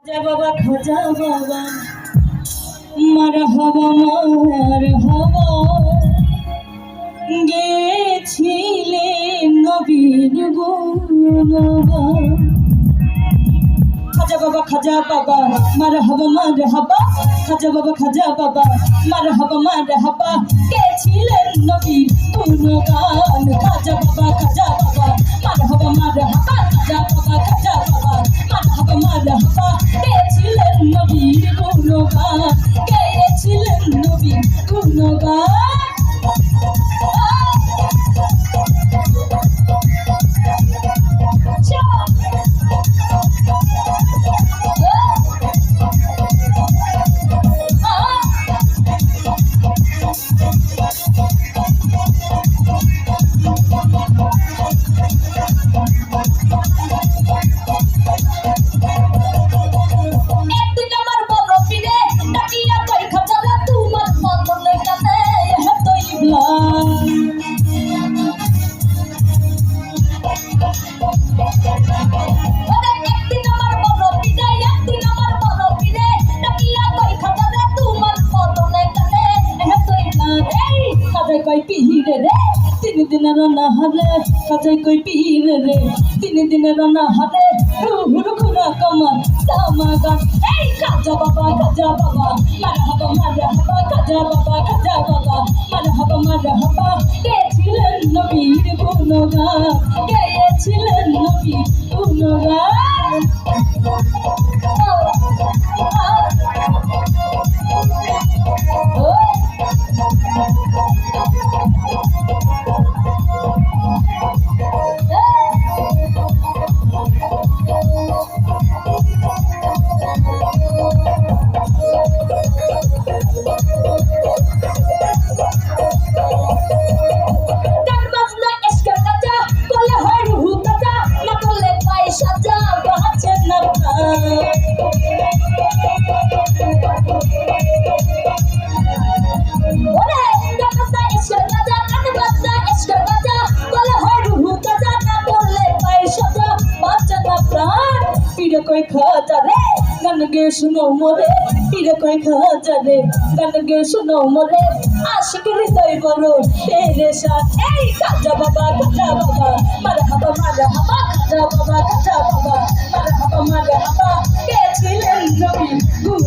খাজা বাবা খাজা বাবা মার হবা গেছিলেন নবীর গুণগান। খাজা বাবা মার হবা খাজা বাবা মার হবা গেছিলেন নবীর গুণগান। খাজা বাবা মার হবা খাজা বাবা মার হবা গেছিলেন নবীর গুণগান, গেছিলেন নবীর গুণগান। কই পীরে রে তিন দিনের না হলে কাজাই কই পীরে রে তিন দিনের না হলে রুহুর খুরা কমর সামাগান। এই খাজা বাবা মার হবা খাজা বাবা মার হবা গেছিলেন নবীর গুণগান, গেছিলেন নবীর গুণগান। পীরে কই খাজা রে গান গে শুনো মোরে, পীরে কই খাজা রে গান গে শুনো মোরে, আশিক হৃদয় বড় পেরেশান। এই খাজা বাবা মার হবা খাজা বাবা মার হবা গেছিলেন নবীর গুণ